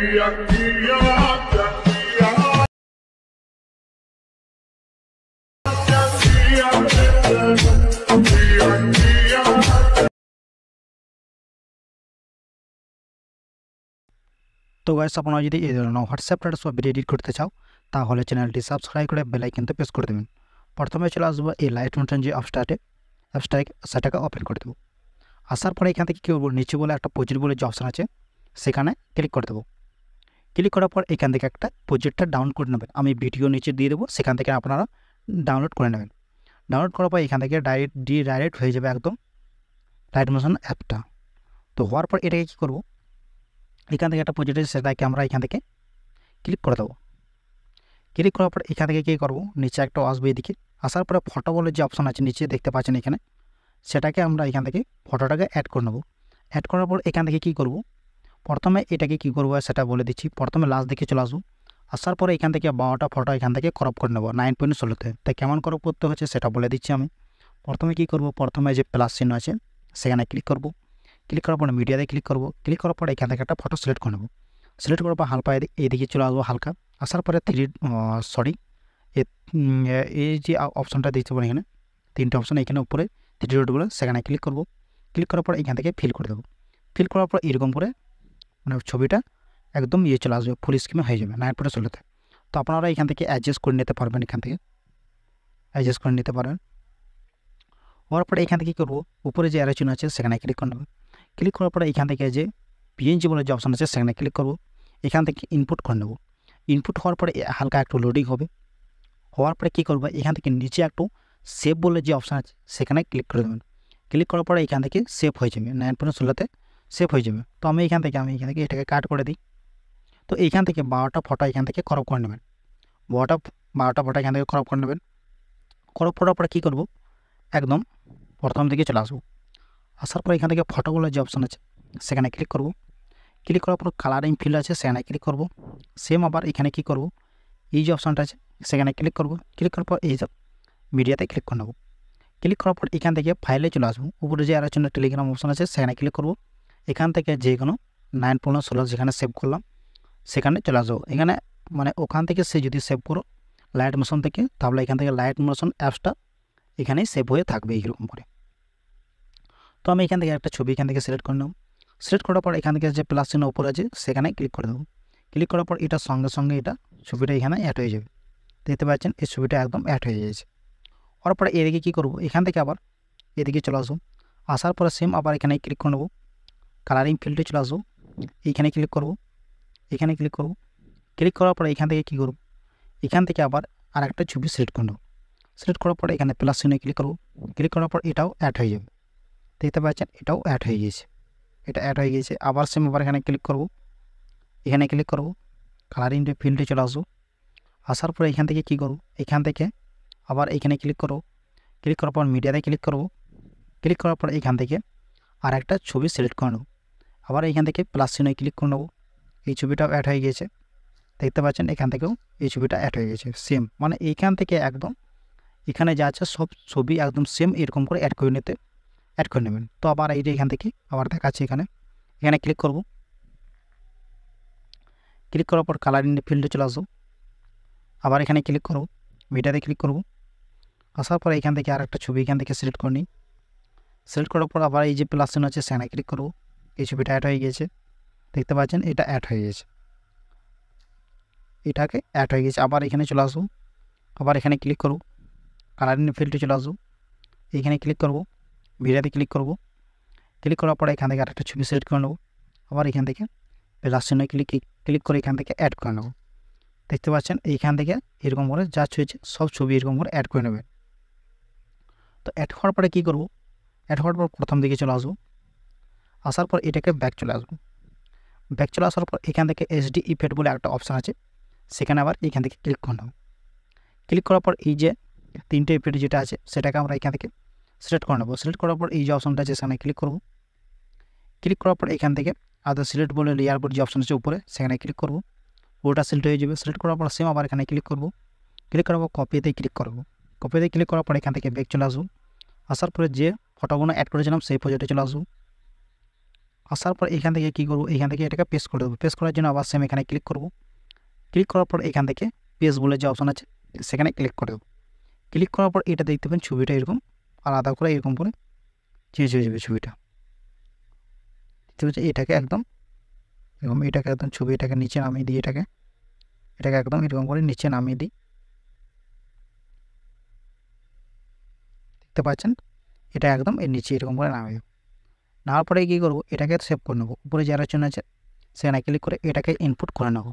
তো গাইস আপনারা যদি এই ধরনের হোয়াটসঅ্যাপ স্ট্যাটাস বা ভিডিও এডিট করতে চাও তাহলে চ্যানেলটি সাবস্ক্রাইব করে বেল আইকনটি প্রেস করে দেবেন। প্রথমে চলে আসবো এই লাইট মোশন যে অ্যাপসটাকে সেটাকে ওপেন করে দেবো। আসার পরে এখান থেকে কী করবো, নিচে বলে একটা প্রজেক্ট বলে যে অপশান আছে সেখানে ক্লিক করে দেবো। ক্লিক করার পর এখান থেকে একটা প্রজেক্টটা ডাউনলোড করে নেবেন। আমি ভিডিও নিচে দিয়ে দেবো, সেখান থেকে আপনারা ডাউনলোড করে নেবেন। ডাউনলোড করার পর এখান থেকে ডাইরেক্ট হয়ে যাবে একদম লাইট মোশন অ্যাপটা। তো হওয়ার পর এটাকে কী করবো, এখান থেকে একটা প্রজেক্ট আছে সেটাকে আমরা এখান থেকে ক্লিক করে দেবো। ক্লিক করার পর এখান থেকে কী করবো, নিচে একটা আসবে এদিকে। আসার পরে ফটো বলে যে অপশান আছে নিচে দেখতে পাচ্ছেন এখানে, সেটাকে আমরা এখান থেকে ফটোটাকে অ্যাড করে নেবো। অ্যাড করার পর এখান থেকে কী করবো, প্রথমে এটাকে কী করবো সেটা বলে দিচ্ছি। প্রথমে লাস্ট দিকে চলে আসবো। আসার পরে এখান থেকে 12টা ফটো এখান থেকে ক্রপ করে নেবো 9.16-তে। তাই কেমন ক্রপ করতে হচ্ছে সেটা বলে দিচ্ছি আমি। প্রথমে কী করবো, প্রথমে যে প্লাস চিহ্ন আছে সেখানে ক্লিক করবো। ক্লিক করার পরে মিডিয়াতে ক্লিক করবো। ক্লিক করার পরে এখান থেকে একটা ফটো সিলেক্ট করে নেবো। সিলেক্ট করার পর হালকা এইদিকে চলে আসবো হালকা। আসার পরে এই যে অপশানটা দিতে পারি এখানে 3টে অপশান এখানে উপরে 3 ডট বলে সেখানে ক্লিক করবো। ক্লিক করার পর এখান থেকে ফিল করে দেবো। ফিল করার পর এরকম করে মানে ছবিটা একদম চলে আসবে, ফুল স্ক্রিনে হয়ে যাবে 9.16-তে। তো আপনারা এখান থেকে অ্যাডজাস্ট করে নিতে পারবেন, এখান থেকে অ্যাডজাস্ট করে নিতে পারবেন। হওয়ার পরে এখান থেকে কী করবো, উপরে যে অ্যারো চিহ্ন আছে সেখানে ক্লিক করে নেবেন। ক্লিক করার পরে এখান থেকে যে পিএনজি বলে যে অপশান আছে সেখানে ক্লিক করবো। এখান থেকে ইনপুট করে নেবো। ইনপুট হওয়ার পরে হালকা একটু লোডিং হবে। হওয়ার পরে কী করবো, এখান থেকে নিচে একটু সেভ বলে যে অপশান আছে সেখানে ক্লিক করে দেবেন। ক্লিক করার পরে এখান থেকে সেভ হয়ে যাবে 9.16-তে সেভ হয়ে যাবে। তো আমি এখান থেকে এটাকে কাট করে দিই। তো এইখান থেকে 12টা ফটো এখান থেকে ক্রপ করে নেবেন। 12টা ফটো এখান থেকে ক্রপ করে নেবেন। ক্রপ করার পরে কী করবো, একদম প্রথম দিকে চলে আসবো। আসার পর এখান থেকে ফটোগুলো যে অপশান আছে সেখানে ক্লিক করব। ক্লিক করার পর কালারিং ফিল্ড আছে সেখানে ক্লিক করব। সেম আবার এখানে কী করব, এই যে অপশানটা আছে সেখানে ক্লিক করব। ক্লিক করার পর এই সব মিডিয়াতে ক্লিক করে নেব। ক্লিক করার পর এখান থেকে ফাইলে চলে আসবো। উপরে যে আরেকজন টেলিগ্রাম অপশান আছে সেখানে ক্লিক করব। এখান থেকে যে কোনো 9.16 যেখানে সেভ করলাম সেখানে চলে আসবো। এখানে মানে ওখান থেকে সে যদি সেভ করো লাইট মোশন থেকে, তাহলে এখান থেকে লাইট মোশন অ্যাপসটা এখানেই সেভ হয়ে থাকবে এইরকম করে। তো আমি এখান থেকে একটা ছবি এখান থেকে সিলেক্ট করে নেব। সিলেক্ট করার পর এখান থেকে যে প্লাস চিহ্ন উপরে আছে সেখানে ক্লিক করে দেবো। ক্লিক করার পর এটার সঙ্গে সঙ্গে এটা ছবিটা এখানে অ্যাড হয়ে যাবে। দেখতে পাচ্ছেন এই ছবিটা একদম অ্যাড হয়ে যাচ্ছে। ওর পরে এদিকে কী করবো, এখান থেকে আবার এদিকে চলে আসবো। আসার পরে সেম আবার এখানে ক্লিক করে নেবো। কালারিং ফিল্ডে চলে আসবো। এইখানে ক্লিক করবো। এখানে ক্লিক করবো। ক্লিক করার পরে এখান থেকে কী করবো, এখান থেকে আবার আর একটা ছবি সিলেক্ট করে নেবো। সিলেক্ট করার পরে এখানে প্লাস চিহ্নে ক্লিক করবো। ক্লিক করার পর এটাও অ্যাড হয়ে যাবে। দেখতে পাচ্ছেন এটাও অ্যাড হয়ে গিয়েছে। এটা অ্যাড হয়ে গিয়েছে। আবার সেম আবার এখানে ক্লিক করব। এখানে ক্লিক করব, কালারিং ফিল্ডে চলে আসবো। আসার পরে এখান থেকে কী করব, এখান থেকে আবার এখানে ক্লিক করব। ক্লিক করার পর মিডিয়াতে ক্লিক করব। ক্লিক করার পর এখান থেকে আর একটা ছবি সিলেক্ট করে নেব। আবার এখান থেকে প্লাস চিহ্নে ক্লিক করে নেব। এই ছবিটাও অ্যাড হয়ে গিয়েছে। দেখতে পাচ্ছেন এখান থেকেও এই ছবিটা অ্যাড হয়ে গেছে সেম। মানে এইখান থেকে একদম এখানে যা আছে সব ছবি একদম সেম এরকম করে অ্যাড করে নেবেন। তো আবার এই যে এখান থেকে আবার দেখাচ্ছি এখানে ক্লিক করব। ক্লিক করার পর কালারিং ফিল্ডে চলে আসবো। আবার এখানে ক্লিক করব, মিডিয়াতে ক্লিক করব। আসার পর এখান থেকে আর একটা ছবি এখান থেকে সিলেক্ট করে নিই। সিলেক্ট করার পর আবার এই যে প্লাস চিহ্ন আছে সেখানে ক্লিক করব। এই ছবিটা অ্যাড হয়ে গিয়েছে। দেখতে পাচ্ছেন এটা অ্যাড হয়ে গেছে। এটাকে অ্যাড হয়ে গেছে। আবার এখানে চলে আসবো। আবার এখানে ক্লিক করব, কালারিং ফিল্ডে চলে আসবো। এখানে ক্লিক করব, মিডিয়াতে ক্লিক করব। ক্লিক করার পরে এখান থেকে আরেকটা ছবি সিলেক্ট করে নেব। আবার এখান থেকে প্লাস চিহ্নে ক্লিক করে এখান থেকে অ্যাড করে নেব। দেখতে পাচ্ছেন এইখান থেকে এরকম করে যা হয়েছে সব ছবি এরকম করে অ্যাড করে নেবেন। তো অ্যাড হওয়ার পরে কী করব, অ্যাড হওয়ার পর প্রথম দিকে চলে আসবো। আসার পর এটাকে ব্যাক চলে আসবো। ব্যাক চলে আসার পর এখান থেকে এইচডি ইফেক্ট বলে একটা অপশান আছে সেখানে আবার এখান থেকে ক্লিক করে নেব। ক্লিক করার পর এই যে 3টে ইফেক্ট যেটা আছে সেটাকে আমরা এখান থেকে সিলেক্ট করে নেব। সিলেক্ট করার পর এই যে অপশানটা আছে সেখানে ক্লিক করব। ক্লিক করার পর এখান থেকে আদার সিলেক্ট বলে লেয়ার বোর্ড যে অপশান আছে উপরে সেখানে ক্লিক করব। ওটা সিলেক্ট হয়ে যাবে। সিলেক্ট করার পর সেম আবার এখানে ক্লিক করব। ক্লিক করার পর কপিতে ক্লিক করব। কপিতে ক্লিক করার পর এখান থেকে ব্যাক চলে আসবো। আসার পরে যে ফটোগুলো অ্যাড করেছিলাম সেই প্রজেক্টে চলে আসবো। আসার পর এখান থেকে কী করবো, এখান থেকে এটাকে পেস্ট করে দেবো। পেস্ট করার জন্য আবার সেম এখানে ক্লিক করব। ক্লিক করার পর এখান থেকে পেস্ট বলে যে অপশন আছে সেখানে ক্লিক করে দেবো। ক্লিক করার পর এটা দেখতে পাবেন ছবিটা এরকম আলাদা করে এরকম করে চেঞ্জ হয়ে যাবে ছবিটা। দেখতে পাচ্ছি এটাকে একদম এরকম, এটাকে একদম ছবি এটাকে নিচে নামিয়ে দিই, এটাকে একদম এরকম করে নিচে নামিয়ে দিই। দেখতে পাচ্ছেন এটা একদম এর নিচে এরকম করে নামিয়ে দেবো। নেওয়ার পরে কী করবো, এটাকে সেভ করে নেবো। উপরে যারা জন্য আছে সেখানে ক্লিক করে এটাকে ইনপুট করে নেবো।